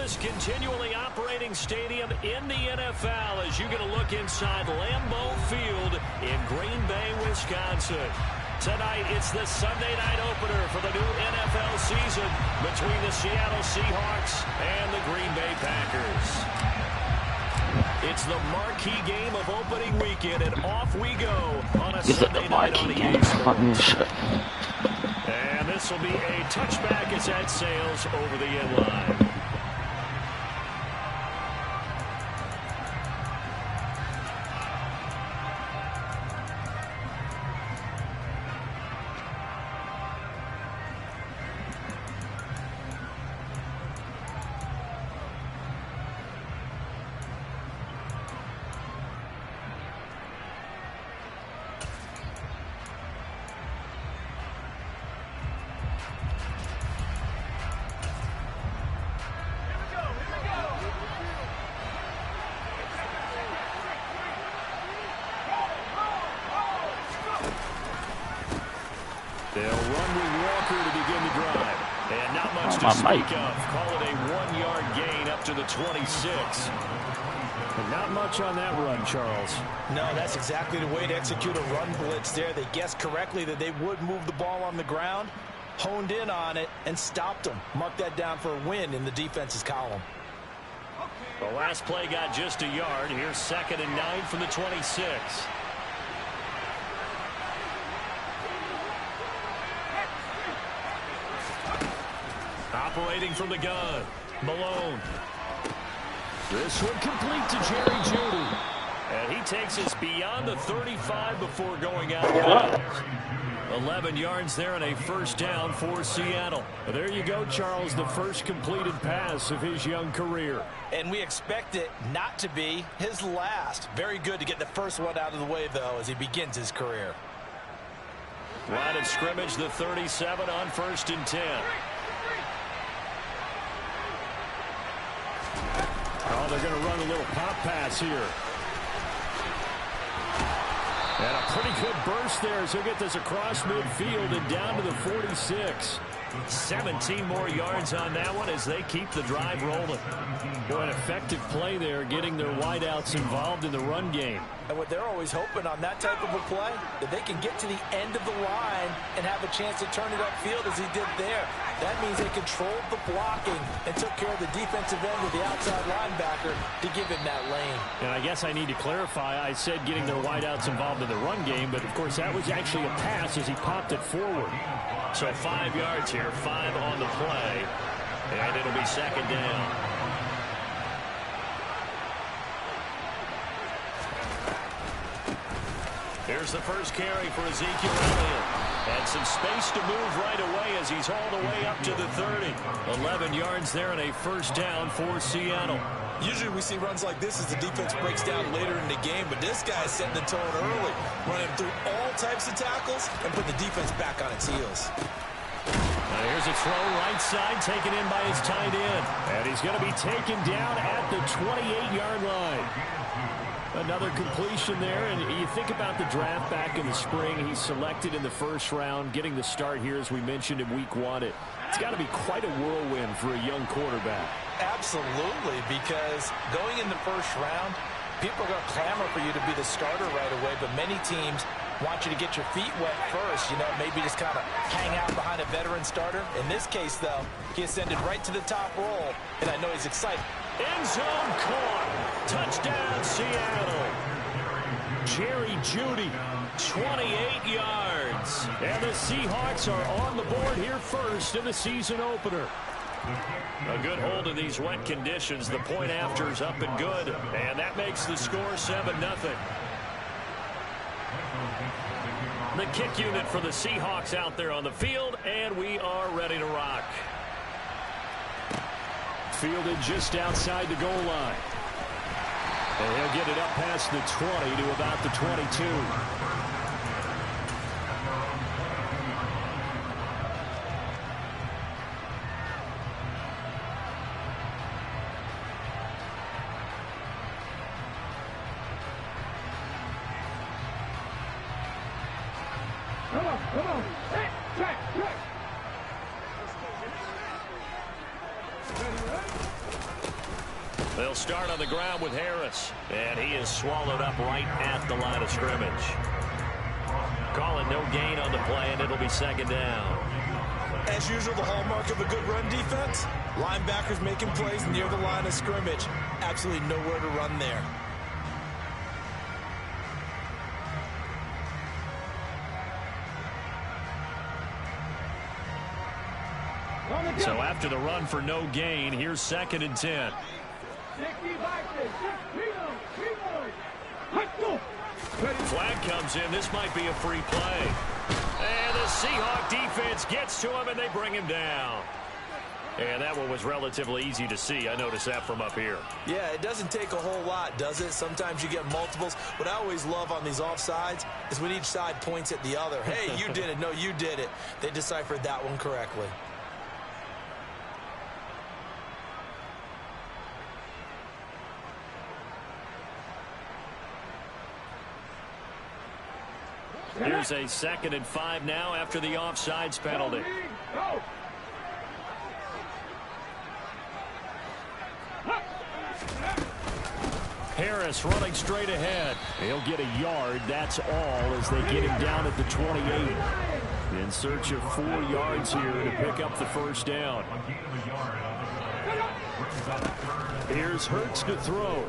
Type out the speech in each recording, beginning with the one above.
oldest continually operating stadium in the NFL as you get a look inside Lambeau Field in Green Bay, Wisconsin. Tonight, it's the Sunday night opener for the new NFL season between the Seattle Seahawks and the Green Bay Packers. It's the marquee game of opening weekend, and off we go on a Sunday night on EA Sports. And this will be a touchback as that sails over the end line. They'll run with Walker to begin the drive. And not much to speak of. Call it a 1-yard gain up to the 26. And not much on that run, Charles. No, that's exactly the way to execute a run blitz there. They guessed correctly that they would move the ball on the ground, honed in on it, and stopped them. Mark that down for a win in the defense's column. The last play got just a yard. Here's 2nd and 9 from the 26. Operating from the gun, Malone. This one complete to Jerry Jeudy. And he takes us beyond the 35 before going out of bounds. 11 yards there and a first down for Seattle. Well, there you go, Charles, the first completed pass of his young career. And we expect it not to be his last. Very good to get the first one out of the way, though, as he begins his career. Line of scrimmage, the 37 on 1st and 10. Oh, they're going to run a little pop pass here. And a pretty good burst there as he'll get this across midfield and down to the 46. 17 more yards on that one as they keep the drive rolling. Boy, an effective play there, getting their wideouts involved in the run game. And what they're always hoping on that type of a play, that they can get to the end of the line and have a chance to turn it upfield as he did there. That means they controlled the blocking and took care of the defensive end with the outside linebacker to give him that lane. And I guess I need to clarify, I said getting their wideouts involved in the run game, but of course that was actually a pass as he popped it forward. So 5 yards here, 5 on the play, and it'll be 2nd down. Here's the first carry for Ezekiel Elliott. And some space to move right away as he's hauled away up to the 30. 11 yards there and a first down for Seattle. Usually we see runs like this as the defense breaks down later in the game, but this guy's setting the tone early, running through all types of tackles and putting the defense back on its heels. Now here's a throw right side taken in by his tight end. And he's going to be taken down at the 28-yard line. Another completion there, and you think about the draft back in the spring. He's selected in the first round, getting the start here, as we mentioned, in week 1. It's got to be quite a whirlwind for a young quarterback. Absolutely, because going in the first round, people are going to clamor for you to be the starter right away, but many teams want you to get your feet wet first, maybe just kind of hang out behind a veteran starter. In this case, though, he ascended right to the top roll, and I know he's excited. End zone caught. Touchdown, Seattle. Jerry Jeudy, 28 yards. And the Seahawks are on the board here first in the season opener. A good hold in these wet conditions. The point after is up and good, and that makes the score 7-0. The kick unit for the Seahawks out there on the field, and we are ready to rock. Fielded just outside the goal line. And he'll get it up past the 20 to about the 22. Come on. Hey, track. They'll start on the ground with Harris. And he is swallowed up right at the line of scrimmage. Calling no gain on the play, and it'll be second down. As usual, the hallmark of a good run defense, linebackers making plays near the line of scrimmage. Absolutely nowhere to run there. So after the run for no gain, here's second and 10. Flag comes in. This might be a free play. And the Seahawk defense gets to him, and they bring him down. And that one was relatively easy to see. I noticed that from up here. Yeah, it doesn't take a whole lot, does it? Sometimes you get multiples. What I always love on these offsides is when each side points at the other. Hey, you did it. No, you did it. They deciphered that one correctly. Here's a second and 5 now after the offsides penalty. Harris running straight ahead. He'll get a yard. That's all as they get him down at the 28. In search of 4 yards here to pick up the first down. Here's Hurts to throw.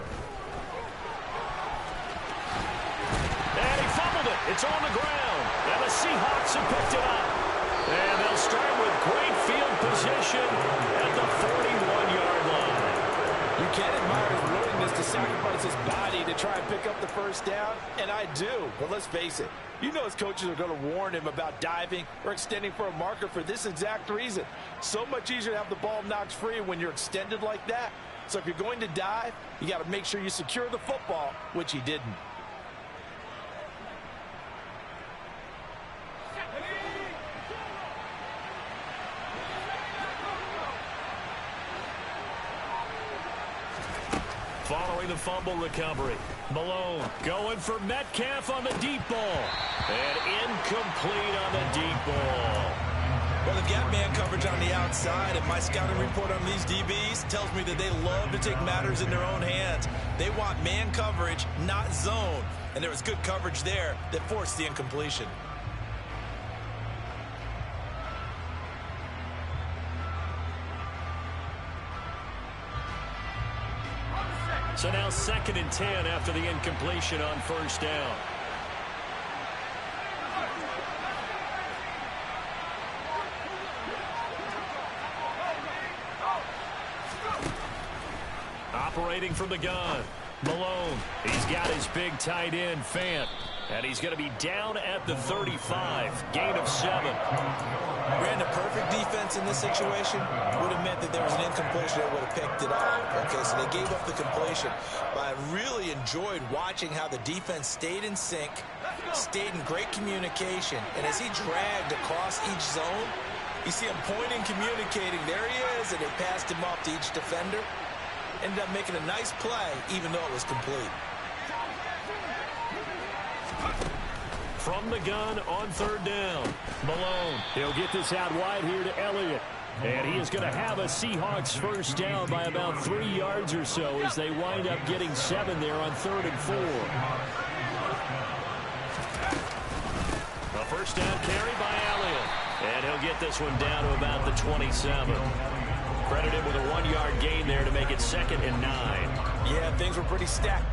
And he fumbled it. It's on the ground. And the Seahawks have picked it up. And they'll start with great field position at the 41-yard line. You can't admire his willingness to sacrifice his body to try and pick up the first down, and I do. But let's face it, you know his coaches are going to warn him about diving or extending for a marker for this exact reason. So much easier to have the ball knocked free when you're extended like that. So if you're going to dive, you got to make sure you secure the football, which he didn't. Following the fumble recovery, Malone going for Metcalf on the deep ball. And incomplete on the deep ball. Well, they've got man coverage on the outside, and my scouting report on these DBs tells me that they love to take matters in their own hands. They want man coverage, not zone. And there was good coverage there that forced the incompletion. So now second and 10 after the incompletion on first down. Operating from the gun, Malone. He's got his big tight end, Fant. And he's going to be down at the 35. Gain of 7. Brandon, perfect defense in this situation would have meant that there was an incompletion that would have picked it up. Okay, so they gave up the completion. But I really enjoyed watching how the defense stayed in sync, stayed in great communication. And as he dragged across each zone, you see him pointing, communicating. There he is, and they passed him off to each defender. Ended up making a nice play, even though it was complete. From the gun on third down, Malone. He'll get this out wide here to Elliott. And he is going to have a Seahawks first down by about 3 yards or so as they wind up getting 7 there on 3rd and 4. A first down carry by Elliott. And he'll get this one down to about the 27. Credited with a 1-yard gain there to make it 2nd and 9. Yeah, things were pretty stacked.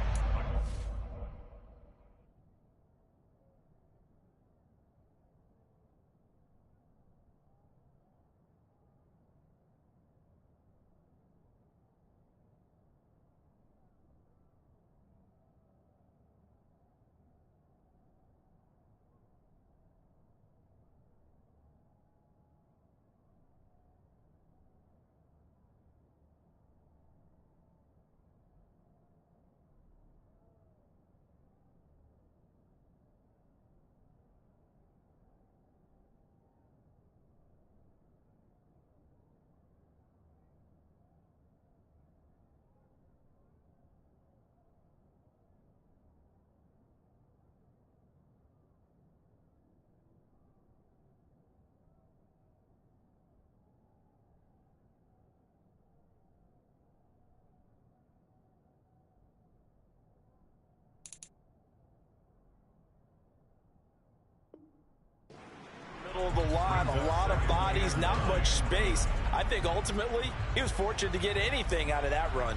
middle of the line, a lot of bodies, not much space. I think ultimately he was fortunate to get anything out of that run.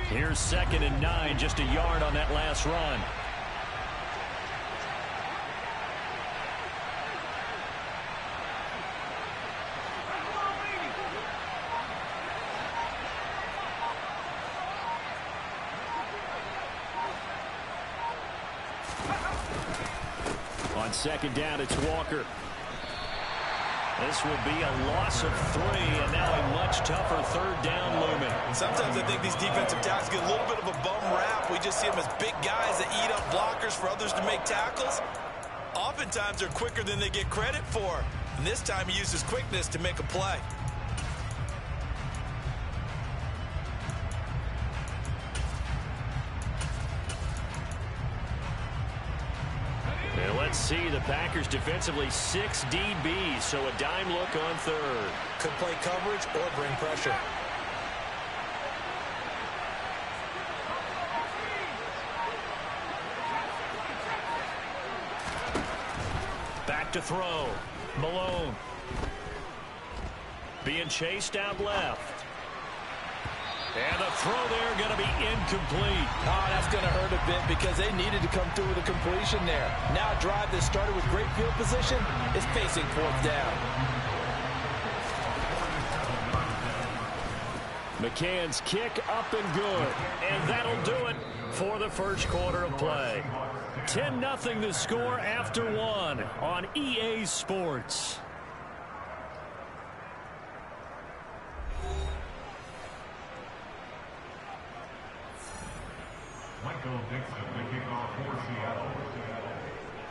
Here's 2nd and 9, just a yard on that last run. On 2nd down, it's Walker. This will be a loss of 3, and now a much tougher 3rd down looming. Sometimes I think these defensive tackles get a little bit of a bum rap. We just see them as big guys that eat up blockers for others to make tackles. Oftentimes they're quicker than they get credit for. And this time he uses quickness to make a play. And let's see, the Packers defensively 6 DBs, so a dime look on 3rd. Could play coverage or bring pressure. Back to throw. Malone. Being chased out left. And the throw there going to be incomplete. Oh, that's going to hurt a bit because they needed to come through with a completion there. Now a drive that started with great field position is facing 4th down. McCann's kick up and good. And that'll do it for the first quarter of play. 10-0 the score after 1 on EA Sports.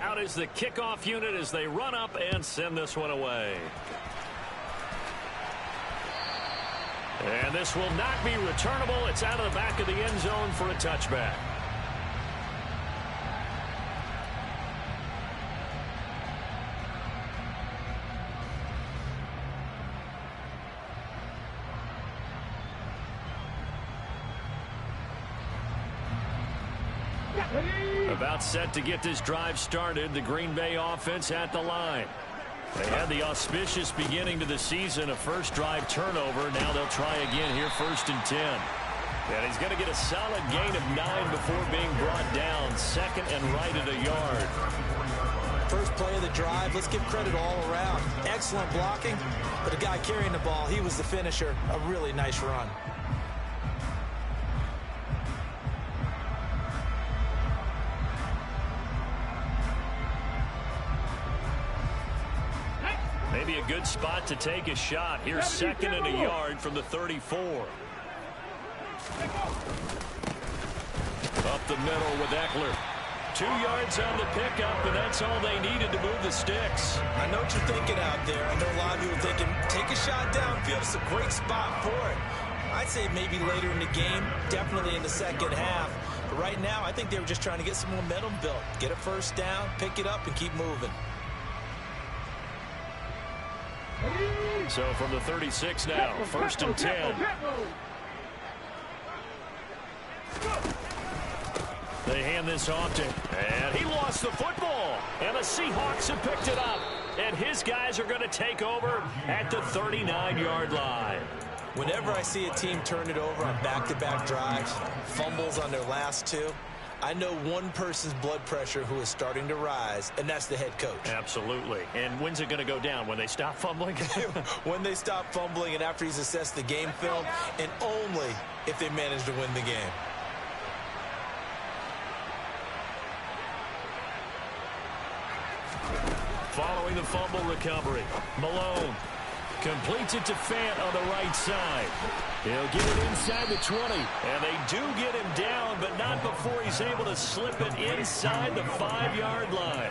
Out is the kickoff unit as they run up and send this one away. And this will not be returnable. It's out of the back of the end zone for a touchback. About set to get this drive started. The Green Bay offense at the line. They had the auspicious beginning to the season, a first drive turnover. Now they'll try again here, 1st and 10. And he's going to get a solid gain of 9 before being brought down. 2nd and right at a yard. First play of the drive, let's give credit all around. Excellent blocking, but the guy carrying the ball, he was the finisher. A really nice run. Maybe a good spot to take a shot. Here's 2nd and a yard from the 34. Up the middle with Eckler. 2 yards on the pickup, and that's all they needed to move the sticks. I know what you're thinking out there. I know a lot of you are thinking, take a shot downfield. It's a great spot for it. I'd say maybe later in the game, definitely in the second half. But right now, I think they were just trying to get some momentum built. Get a first down, pick it up, and keep moving. So from the 36 now, 1st and 10. They hand this off to, and he lost the football. And the Seahawks have picked it up. And his guys are going to take over at the 39-yard line. Whenever I see a team turn it over on back-to-back drives, fumbles on their last 2, I know one person's blood pressure who is starting to rise, and that's the head coach. Absolutely. And when's it going to go down? When they stop fumbling? When they stop fumbling and after he's assessed the game film, and only if they manage to win the game. Following the fumble recovery, Malone completes it to Fant on the right side. He'll get it inside the 20. And they do get him down, but not before he's able to slip it inside the 5-yard line.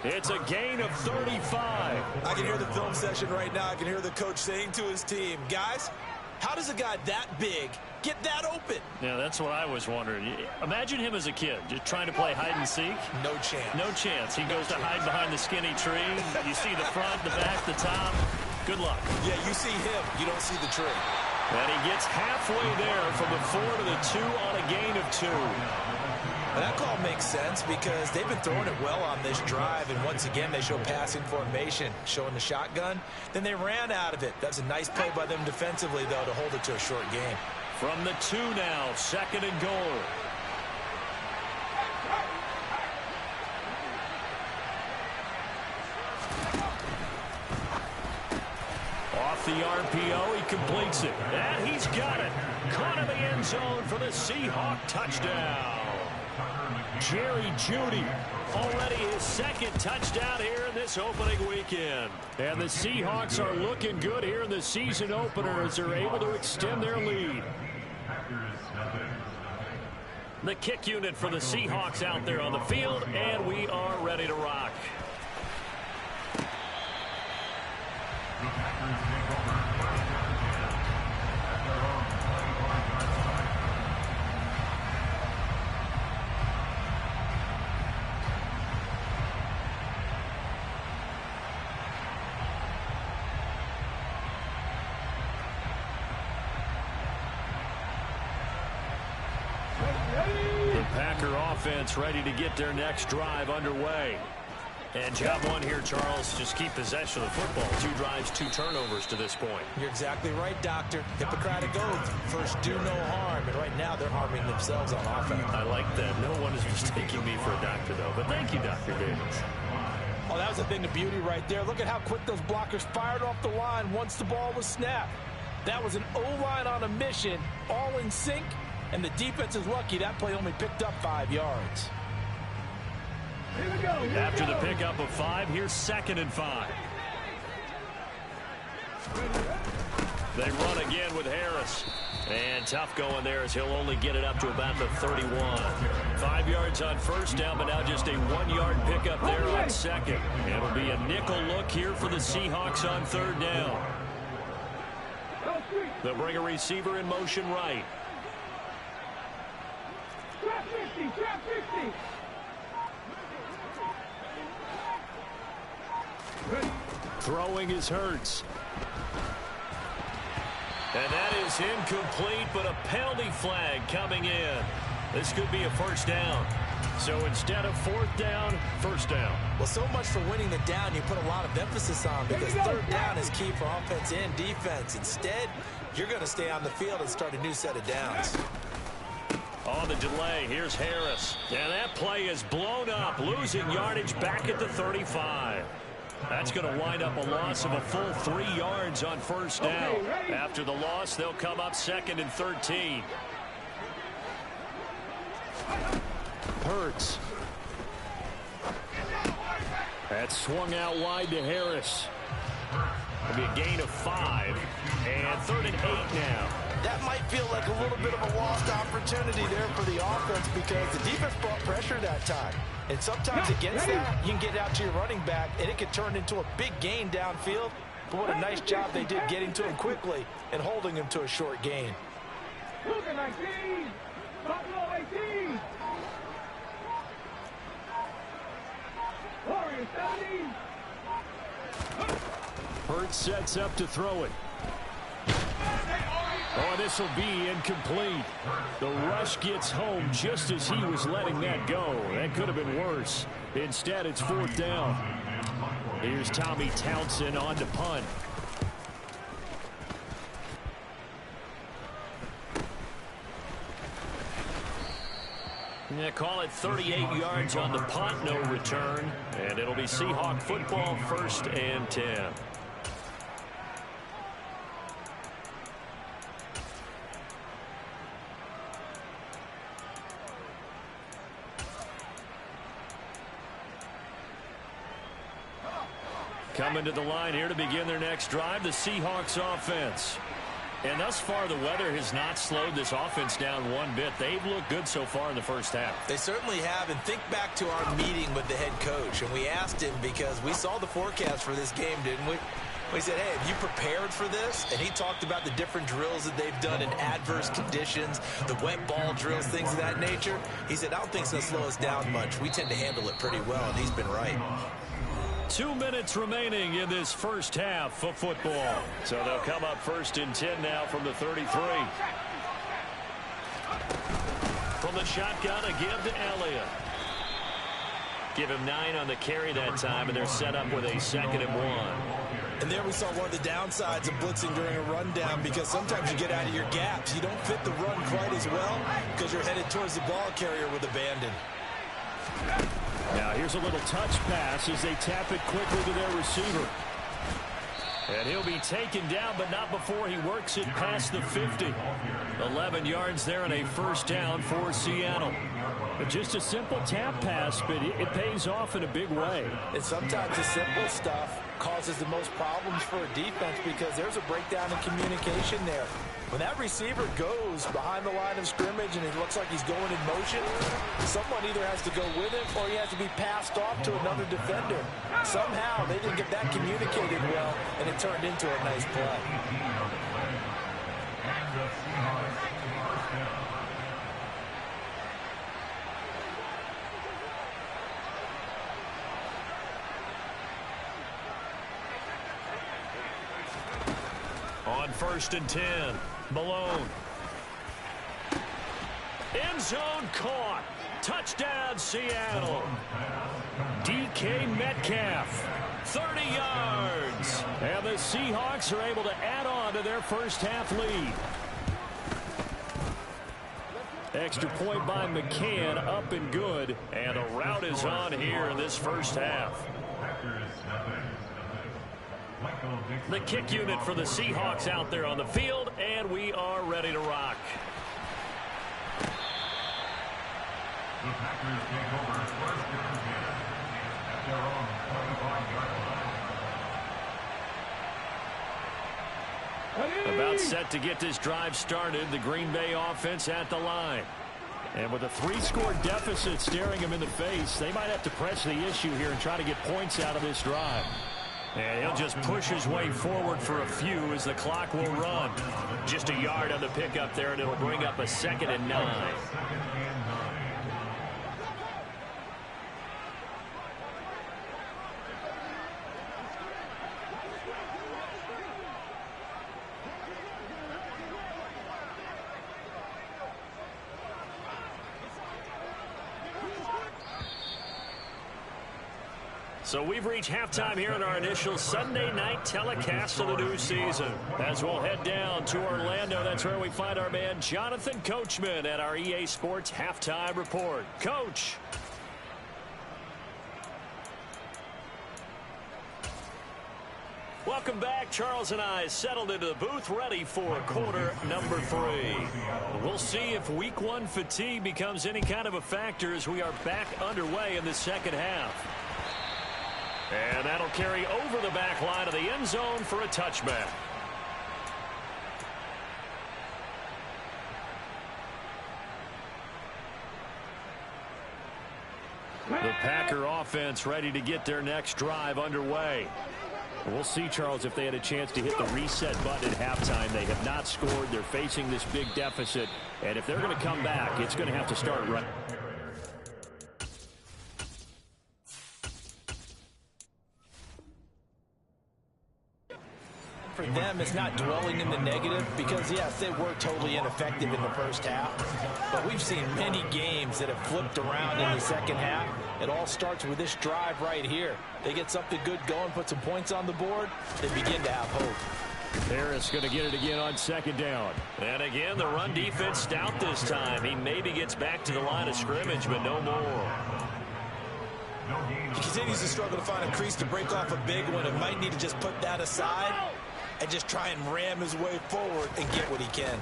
It's a gain of 35. I can hear the film session right now. I can hear the coach saying to his team, guys, how does a guy that big get that open? Yeah, that's what I was wondering. Imagine him as a kid, just trying to play hide and seek. No chance. No chance. He goes to hide behind the skinny tree. You see the front, the back, the top. Good luck. Yeah, you see him. You don't see the tree. And he gets halfway there from the 4 to the 2 on a gain of 2. And that call makes sense because they've been throwing it well on this drive, and once again they show passing formation, showing the shotgun. Then they ran out of it. That's a nice play by them defensively, though, to hold it to a short game. From the 2 now, 2nd and goal. Off the RPO, he completes it. And he's got it. Caught in the end zone for the Seahawk touchdown. Jerry Jeudy, already his 2nd touchdown here in this opening weekend. And the Seahawks are looking good here in the season opener as they're able to extend their lead. The kick unit for the Seahawks out there on the field, and we are ready to rock. The Packer offense ready to get their next drive underway. And job one here, Charles, just keep possession of the football. 2 drives, 2 turnovers to this point. You're exactly right, Doctor. Hippocratic oath. First, do no harm. And right now, they're harming themselves on offense. I like that. No one is mistaking me for a doctor, though. But thank you, Dr. Davis. Oh, that was a thing of beauty right there. Look at how quick those blockers fired off the line once the ball was snapped. That was an O-line on a mission, all in sync. And the defense is lucky that play only picked up 5 yards. After the pickup of 5, here's 2nd and 5. They run again with Harris. And tough going there as he'll only get it up to about the 31. 5 yards on 1st down, but now just a 1-yard pickup there on 2nd. It'll be a nickel look here for the Seahawks on 3rd down. They'll bring a receiver in motion right. Trap 50, trap 50. Throwing is Hurts. And that is incomplete, but a penalty flag coming in. This could be a 1st down. So instead of 4th down, 1st down. Well, so much for winning the down you put a lot of emphasis on because 3rd down is key for offense and defense. Instead, you're going to stay on the field and start a new set of downs. On the delay, here's Harris. And that play is blown up, losing yardage back at the 35. That's going to wind up a loss of a full 3 yards on 1st down. After the loss, they'll come up 2nd and 13. Hurts. That swung out wide to Harris. It'll be a gain of 5. And 3rd and 8 now. That might feel like a little bit of a lost opportunity there for the offense because the defense brought pressure that time. And sometimes against that, you can get out to your running back, and it can turn into a big gain downfield. But what a nice job they did getting to him quickly and holding him to a short gain. Cougar 19, Buffalo 18. Warriors 17. Hurts sets up to throw it. Oh, this will be incomplete. The rush gets home just as he was letting that go. That could have been worse. Instead, it's 4th down. Here's Tommy Townsend on to punt. Yeah, call it 38 yards on the punt, no return. And it'll be Seahawk football, 1st and 10. Coming to the line here to begin their next drive, the Seahawks offense. And thus far, the weather has not slowed this offense down one bit. They've looked good so far in the 1st half. They certainly have. And think back to our meeting with the head coach. And we asked him because we saw the forecast for this game, didn't we? We said, hey, have you prepared for this? And he talked about the different drills that they've done in adverse conditions, the wet ball drills, things of that nature. He said, I don't think it's going to slow us down much. We tend to handle it pretty well, and he's been right. 2 minutes remaining in this 1st half of football. So they'll come up 1st and 10 now from the 33. From the shotgun, a give to Elliott. Give him 9 on the carry that time, and they're set up with a 2nd and 1. And there we saw one of the downsides of blitzing during a rundown, because sometimes you get out of your gaps. You don't fit the run quite as well because you're headed towards the ball carrier with abandon. Now here's a little touch pass as they tap it quickly to their receiver. And he'll be taken down, but not before he works it past the 50. 11 yards there and a first down for Seattle. But just a simple tap pass, but it pays off in a big way. And sometimes the simple stuff causes the most problems for a defense because there's a breakdown in communication there. When that receiver goes behind the line of scrimmage and it looks like he's going in motion, someone either has to go with him or he has to be passed off to another defender. Somehow they didn't get that communicated well, and it turned into a nice play. On 1st and 10, Malone. End zone caught. Touchdown, Seattle. DK Metcalf, 30 yards. And the Seahawks are able to add on to their first half lead. Extra point by McCann, up and good. And a rout is on here in this first half. The kick unit for the Seahawks out there on the field, and we are ready to rock. The Packers take over first down at their own 25-yard line. About set to get this drive started, the Green Bay offense at the line. And with a 3-score deficit staring them in the face, they might have to press the issue here and try to get points out of this drive. And he'll just push his way forward for a few as the clock will run. Just a yard on the pickup there, and it'll bring up a 2nd and 9. So we've reached halftime here in our initial Sunday night telecast of the new season. As we'll head down to Orlando, that's where we find our man Jonathan Coachman at our EA Sports Halftime Report. Coach. Welcome back. Charles and I settled into the booth, ready for quarter number 3. We'll see if week 1 fatigue becomes any kind of a factor as we are back underway in the second half. And that'll carry over the back line of the end zone for a touchback. The Packer offense ready to get their next drive underway. We'll see, Charles, if they had a chance to hit the reset button at halftime. They have not scored. They're facing this big deficit. And if they're going to come back, it's going to have to start right. For them, it's not dwelling in the negative because, yes, they were totally ineffective in the first half. But we've seen many games that have flipped around in the second half. It all starts with this drive right here. They get something good going, put some points on the board, they begin to have hope. Harris going to get it again on 2nd down. And again, the run defense stout this time. He maybe gets back to the line of scrimmage, but no more. He continues to struggle to find a crease to break off a big one and might need to just put that aside and just try and ram his way forward and get what he can.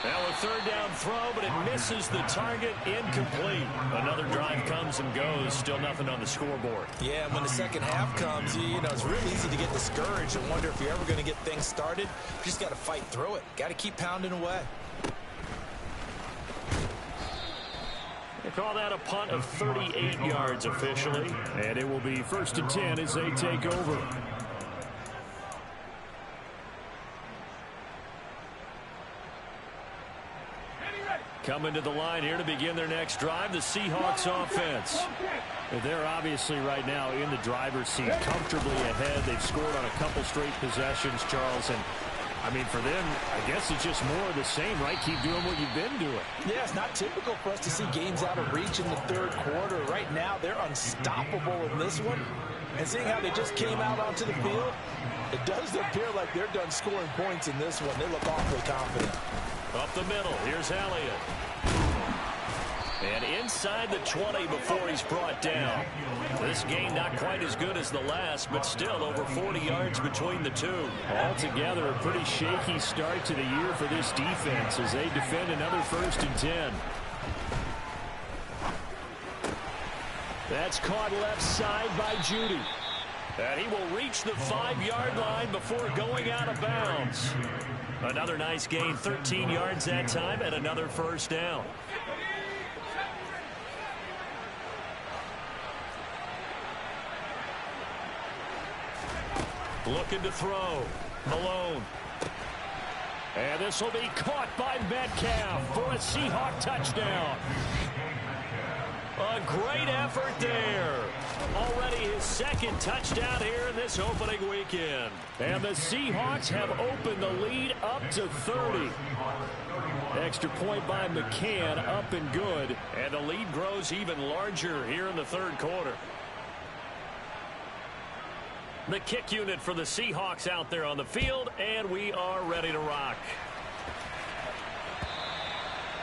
Now a 3rd down throw, but it misses the target, incomplete. Another drive comes and goes, still nothing on the scoreboard. Yeah, and when the second half comes, you know, it's real easy to get discouraged and wonder if you're ever going to get things started. You just got to fight through it. Got to keep pounding away. They call that a punt of 38 yards officially. And it will be 1st and 10 as they take over. Coming to the line here to begin their next drive, the Seahawks offense. They're obviously right now in the driver's seat, comfortably ahead. They've scored on a couple straight possessions, Charles, and I mean, for them, I guess it's just more of the same, right? Keep doing what you've been doing. Yeah, it's not typical for us to see games out of reach in the third quarter. Right now, they're unstoppable in this one. And seeing how they just came out onto the field, it does appear like they're done scoring points in this one. They look awfully confident. Up the middle, here's Elliott. And inside the 20 before he's brought down. This game not quite as good as the last, but still over 40 yards between the two. Altogether, a pretty shaky start to the year for this defense as they defend another 1st and 10. That's caught left side by Judy. And he will reach the 5-yard line before going out of bounds. Another nice gain, 13 yards that time, and another 1st down. Looking to throw. Malone. And this will be caught by Metcalf for a Seahawk touchdown. A great effort there. Already his 2nd touchdown here in this opening weekend. And the Seahawks have opened the lead up to 30. Extra point by McCann, up and good. And the lead grows even larger here in the 3rd quarter. The kick unit for the Seahawks out there on the field, and we are ready to rock.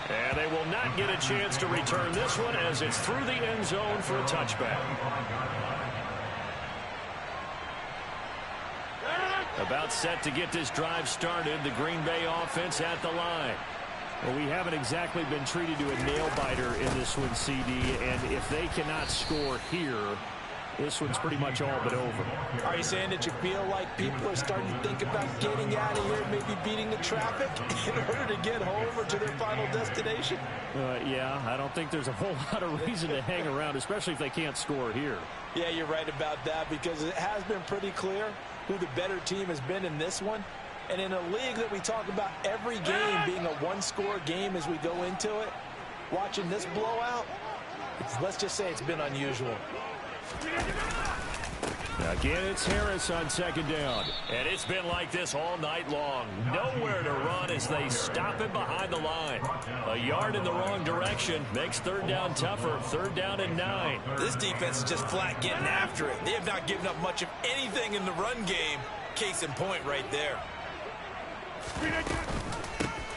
And they will not get a chance to return this one as it's through the end zone for a touchback. About set to get this drive started, the Green Bay offense at the line. Well, we haven't exactly been treated to a nail-biter in this one, CD, and if they cannot score here, this one's pretty much all but over. Are you saying that you feel like people are starting to think about getting out of here, maybe beating the traffic in order to get home or to their final destination? Yeah, I don't think there's a whole lot of reason to hang around, especially if they can't score here. Yeah, you're right about that because it has been pretty clear who the better team has been in this one. And in a league that we talk about every game being a one-score game as we go into it, watching this blowout, let's just say it's been unusual. Again, it's Harris on 2nd down. And it's been like this all night long. Nowhere to run as they stop him behind the line. A yard in the wrong direction makes 3rd down tougher. 3rd down and 9. This defense is just flat getting after it. They have not given up much of anything in the run game. Case in point right there.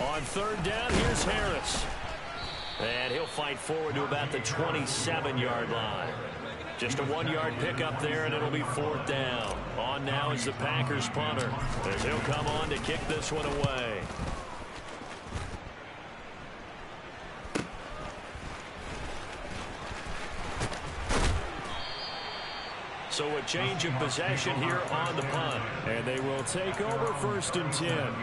On 3rd down, here's Harris. And he'll fight forward to about the 27-yard line. Just a 1-yard pickup there, and it'll be 4th down. On now is the Packers punter, as he'll come on to kick this one away. So a change of possession here on the punt. And they will take over 1st and 10.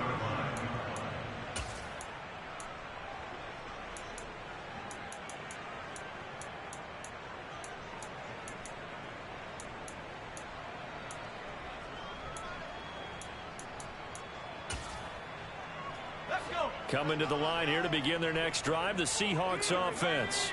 Coming to the line here to begin their next drive, the Seahawks offense.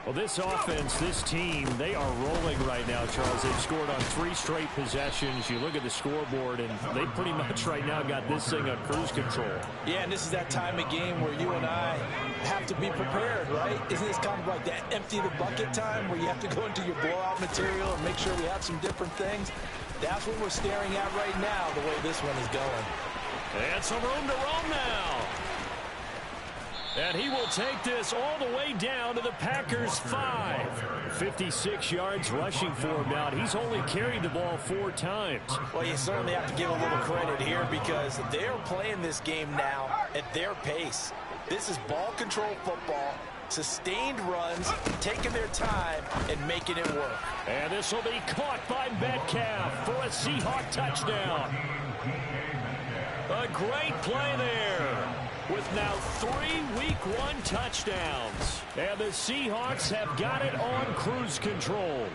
Well, this offense, this team, they are rolling right now, Charles. They've scored on 3 straight possessions. You look at the scoreboard, and they pretty much right now got this thing on cruise control. Yeah, and this is that time of game where you and I have to be prepared, right? Isn't this kind of like that empty the bucket time where you have to go into your blowout material and make sure we have some different things? That's what we're staring at right now, the way this one is going. And some room to roam now. And he will take this all the way down to the Packers' 5. 56 yards rushing for him now. He's only carried the ball 4 times. Well, you certainly have to give a little credit here because they're playing this game now at their pace. This is ball control football, sustained runs, taking their time and making it work. And this will be caught by Metcalf for a Seahawk touchdown. A great play there. With now 3 Week 1 touchdowns. And the Seahawks have got it on cruise control.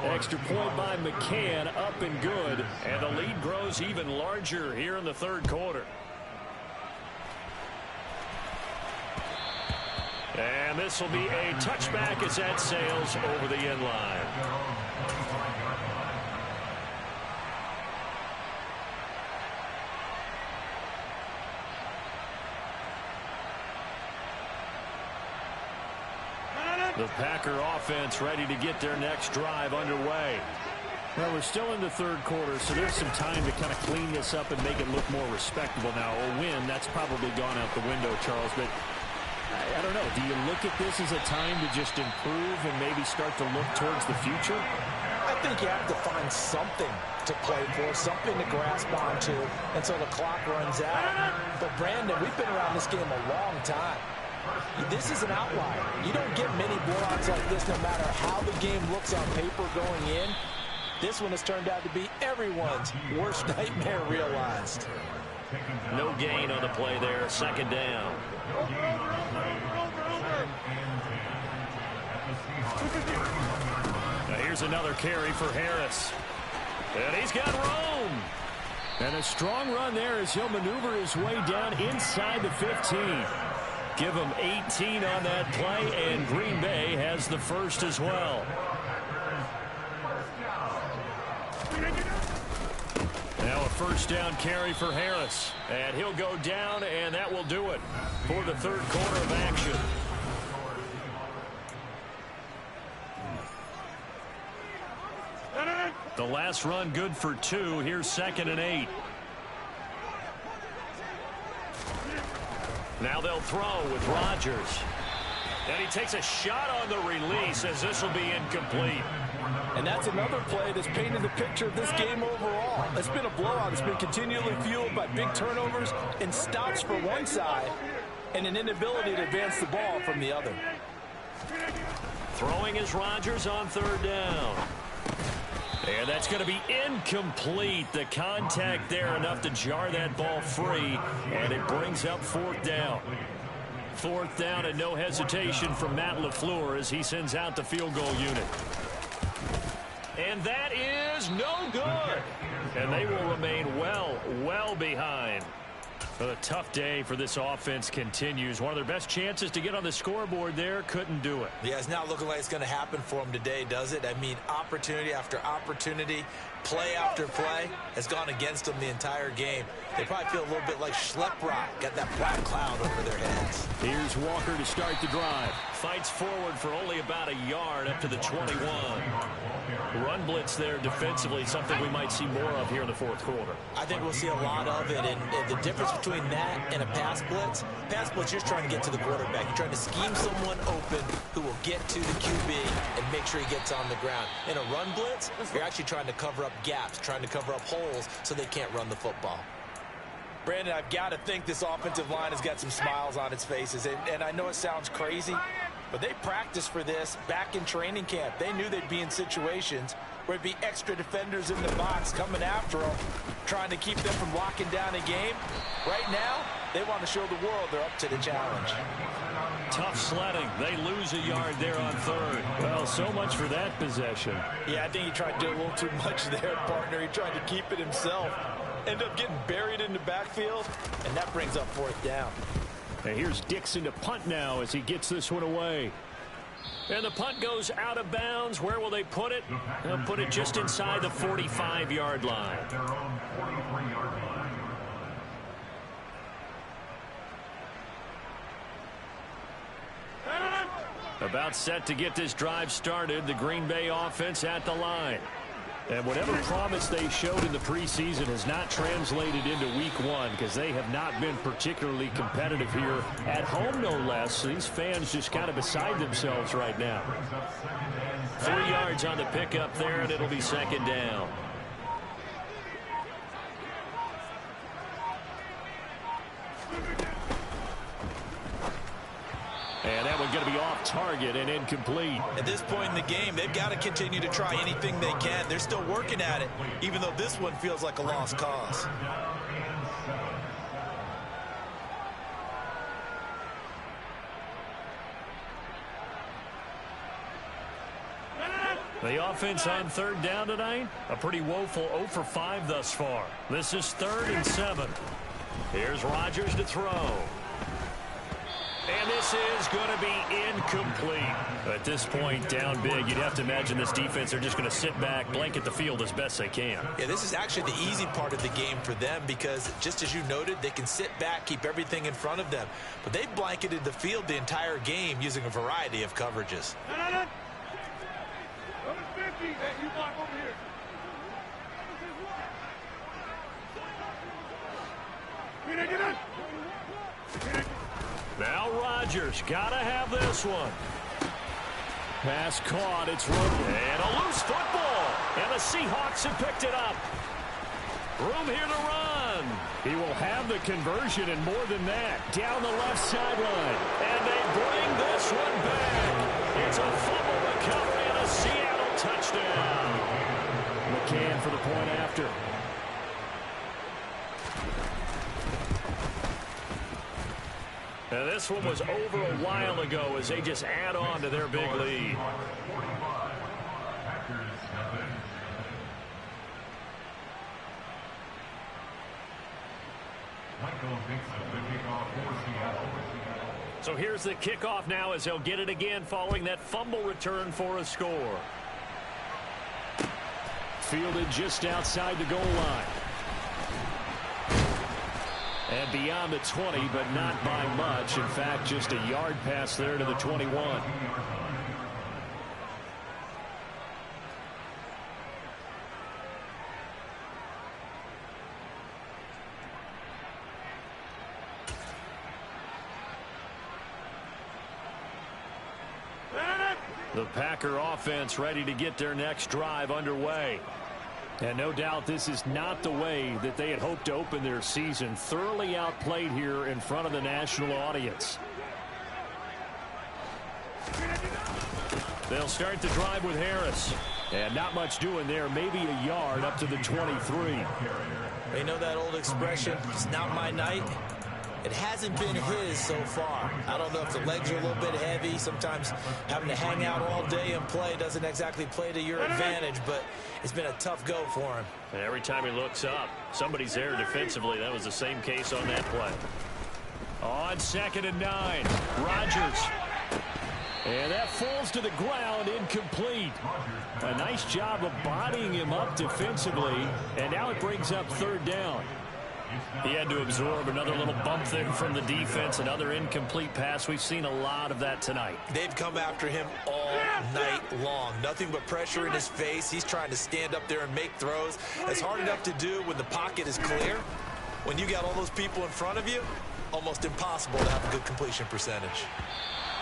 Extra point by McCann, up and good. And the lead grows even larger here in the 3rd quarter. And this will be a touchback as that sails over the end line. The Packer offense ready to get their next drive underway. Well, we're still in the third quarter, so there's some time to kind of clean this up and make it look more respectable now. A win, that's probably gone out the window, Charles, but I don't know. Do you look at this as a time to just improve and maybe start to look towards the future? I think you have to find something to play for, something to grasp onto until the clock runs out. But, Brandon, we've been around this game a long time. This is an outlier. You don't get many blowouts like this no matter how the game looks on paper going in. This one has turned out to be everyone's worst nightmare realized. No gain on the play there. Second down. Now here's another carry for Harris. And he's got room. And a strong run there as he'll maneuver his way down inside the 15. Give him 18 on that play, and Green Bay has the first as well. Now a first down carry for Harris. And he'll go down, and that will do it for the third quarter of action. The last run good for 2. Here's 2nd and 8. Now they'll throw with Rodgers. And he takes a shot on the release as this will be incomplete. And that's another play that's painted the picture of this game overall. It's been a blowout. It's been continually fueled by big turnovers and stops for one side and an inability to advance the ball from the other. Throwing is Rodgers on third down. And that's going to be incomplete. The contact there enough to jar that ball free, and it brings up 4th down. 4th down and no hesitation from Matt LaFleur as he sends out the field goal unit. And that is no good. And they will remain well behind. But a tough day for this offense continues. One of their best chances to get on the scoreboard there, couldn't do it. Yeah, it's not looking like it's going to happen for them today, does it? I mean, opportunity after opportunity, play after play has gone against them the entire game. They probably feel a little bit like Schleprock, got that black cloud over their heads. Here's Walker to start the drive. Fights forward for only about a yard up to the 21. Run blitz there defensively, something we might see more of here in the fourth quarter. I think we'll see a lot of it, and the difference between that and a pass blitz, you're just trying to get to the quarterback. You're trying to scheme someone open who will get to the QB and make sure he gets on the ground. In a run blitz, you're actually trying to cover up gaps, trying to cover up holes so they can't run the football. Brandon, I've got to think this offensive line has got some smiles on its faces, and I know it sounds crazy, but they practiced for this back in training camp. They knew they'd be in situations where it'd be extra defenders in the box coming after them, trying to keep them from locking down a game. Right now, they want to show the world they're up to the challenge. Tough sledding. They lose a yard there on third. Well, so much for that possession. Yeah, I think he tried to do a little too much there, partner. He tried to keep it himself. End up getting buried in the backfield, and that brings up 4th down. And here's Dixon to punt now as he gets this one away. And the punt goes out of bounds. Where will they put it? They'll put it just inside the 45-yard line. Their own 43-yard line. About set to get this drive started. The Green Bay offense at the line. And whatever promise they showed in the preseason has not translated into week 1 because they have not been particularly competitive here at home, no less. These fans just kind of beside themselves right now. 3 yards on the pickup there, and it'll be 2nd down. And that one going to be off target and incomplete. At this point in the game, they've got to continue to try anything they can. They're still working at it, even though this one feels like a lost cause. The offense on third down tonight, a pretty woeful 0 for 5 thus far. This is 3rd and 7. Here's Rodgers to throw. And this is going to be incomplete. At this point, down big, you'd have to imagine this defense are just going to sit back, blanket the field as best they can. Yeah, this is actually the easy part of the game for them because, just as you noted, they can sit back, keep everything in front of them. But they blanketed the field the entire game using a variety of coverages. Number 50, hey, you block over here. Get it. Now Rodgers got to have this one. Pass caught. It's Roby. And a loose football. And the Seahawks have picked it up. Room here to run. He will have the conversion and more than that. Down the left sideline. And they bring this one back. It's a fumble recovery and a Seattle touchdown. McCann for the point after. And this one was over a while ago as they just add on to their big lead. So here's the kickoff now as they'll get it again following that fumble return for a score. Fielded just outside the goal line. And beyond the 20, but not by much. In fact, just a yard pass there to the 21. The Packer offense ready to get their next drive underway. And no doubt this is not the way that they had hoped to open their season. Thoroughly outplayed here in front of the national audience. They'll start the drive with Harris. And not much doing there. Maybe a yard up to the 23. You know that old expression, it's not my night? It hasn't been his so far. I don't know if the legs are a little bit heavy. Sometimes having to hang out all day and play doesn't exactly play to your advantage, but it's been a tough go for him. And every time he looks up, somebody's there defensively. That was the same case on that play. On 2nd and 9, Rodgers. And that falls to the ground, incomplete. A nice job of bodying him up defensively, and now it brings up 3rd down. He had to absorb another little bump there from the defense, another incomplete pass. We've seen a lot of that tonight. They've come after him all night long. Nothing but pressure in his face. He's trying to stand up there and make throws. It's hard enough to do when the pocket is clear. When you got all those people in front of you, almost impossible to have a good completion percentage.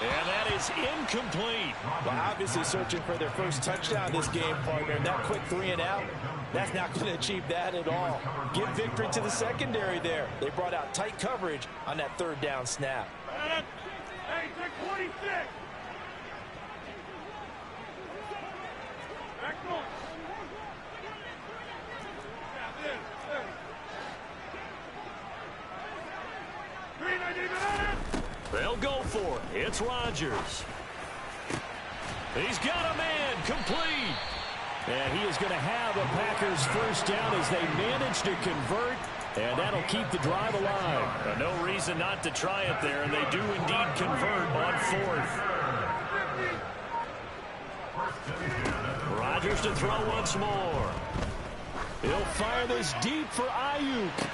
And that is incomplete. Well, obviously searching for their first touchdown this game, partner. And that quick 3 and out, that's not going to achieve that at all. Give victory to the secondary there. They brought out tight coverage on that 3rd down snap. Hey, take 26. Back on. They'll go for it. It's Rodgers. He's got a man complete. And he is going to have a Packers first down as they manage to convert. And that'll keep the drive alive. No reason not to try it there, and they do indeed convert on 4th. Rodgers to throw once more. He'll fire this deep for Ayuk.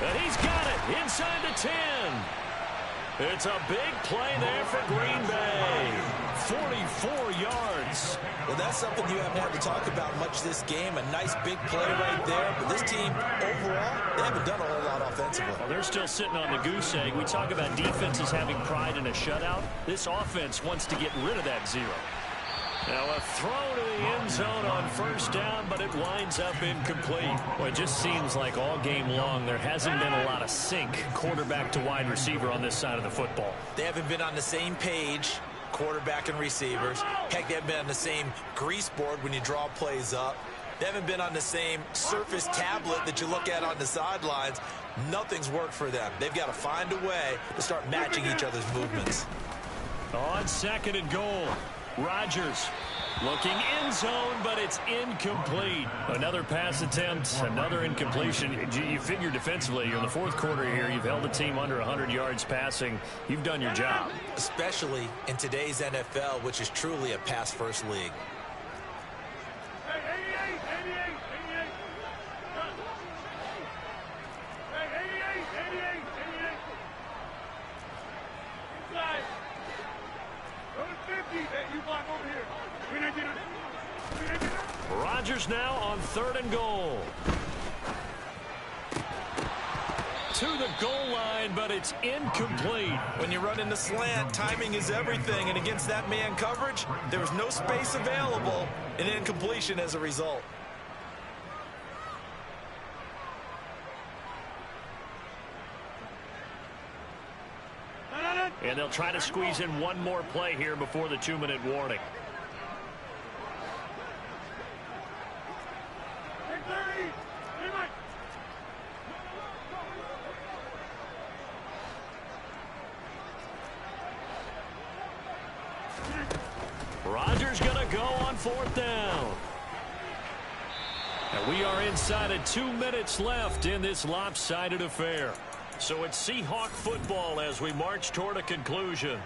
And he's got it inside the 10. It's a big play there for Green Bay. 44 yards. Well, that's something you haven't had to talk about much this game. A nice big play right there. But this team, overall, they haven't done a whole lot offensively. Well, they're still sitting on the goose egg. We talk about defenses having pride in a shutout. This offense wants to get rid of that 0. Now a throw to the end zone on 1st down, but it winds up incomplete. Well, it just seems like all game long there hasn't been a lot of sync quarterback to wide receiver on this side of the football. They haven't been on the same page, quarterback and receivers. Heck, they haven't been on the same grease board when you draw plays up. They haven't been on the same surface tablet that you look at on the sidelines. Nothing's worked for them. They've got to find a way to start matching each other's movements. On 2nd and goal, Rodgers. Looking end zone, but it's incomplete. Another pass attempt, another incompletion. You figure defensively, in the fourth quarter here, you've held the team under 100 yards passing. You've done your job. Especially in today's NFL, which is truly a pass-first league. Hey, 88, 88, 88. Hey, 88, 88, 88. Inside. Go to 50. Hey, you block over here. Rodgers now on 3rd and goal. To the goal line, but it's incomplete. When you run in the slant, timing is everything, and against that man coverage, there was no space available, and incompletion as a result. And they'll try to squeeze in one more play here before the 2-minute warning. Rodgers going to go on 4th down. And we are inside of 2 minutes left in this lopsided affair. So it's Seahawk football as we march toward a conclusion.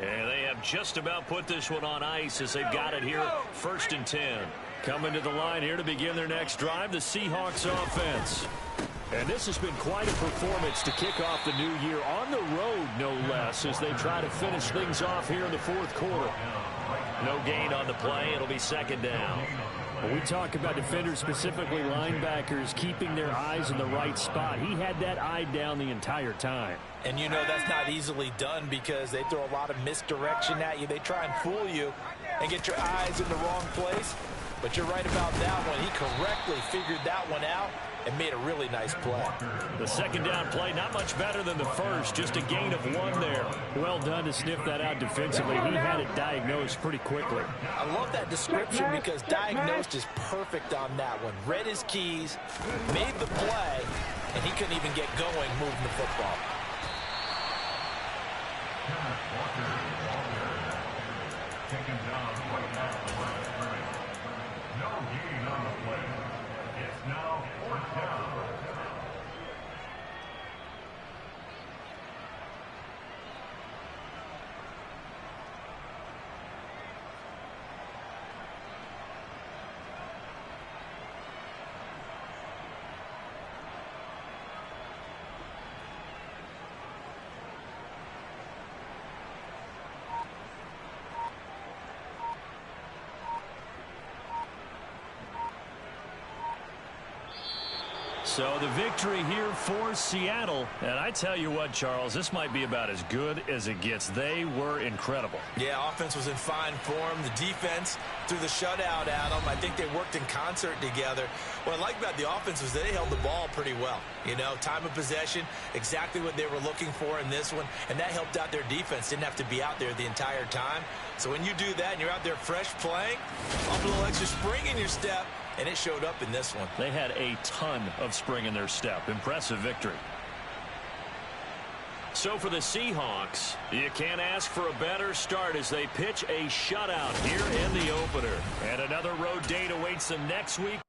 And they have just about put this one on ice as they've got it here, 1st and 10. Coming to the line here to begin their next drive, the Seahawks offense. And this has been quite a performance to kick off the new year on the road, no less, as they try to finish things off here in the fourth quarter. No gain on the play. It'll be 2nd down. When we talk about defenders, specifically linebackers, keeping their eyes in the right spot, he had that eye down the entire time. And you know that's not easily done because they throw a lot of misdirection at you. They try and fool you and get your eyes in the wrong place. But you're right about that one. He correctly figured that one out and made a really nice play. The 2nd down play, not much better than the first, just a gain of 1 there. Well done to sniff that out defensively. He had it diagnosed pretty quickly. I love that description because diagnosed is perfect on that one. Read his keys, made the play, and he couldn't even get going moving the football. Taken down right now. No gain on the play. It's now 4th down. So the victory here for Seattle. And I tell you what, Charles, this might be about as good as it gets. They were incredible. Yeah, offense was in fine form. The defense threw the shutout at them. I think they worked in concert together. What I like about the offense was they held the ball pretty well. You know, time of possession, exactly what they were looking for in this one. And that helped out their defense. Didn't have to be out there the entire time. So when you do that and you're out there fresh playing, a little extra spring in your step, and it showed up in this one. They had a ton of spring in their step. Impressive victory. So for the Seahawks, you can't ask for a better start as they pitch a shutout here in the opener. And another road date awaits them next week.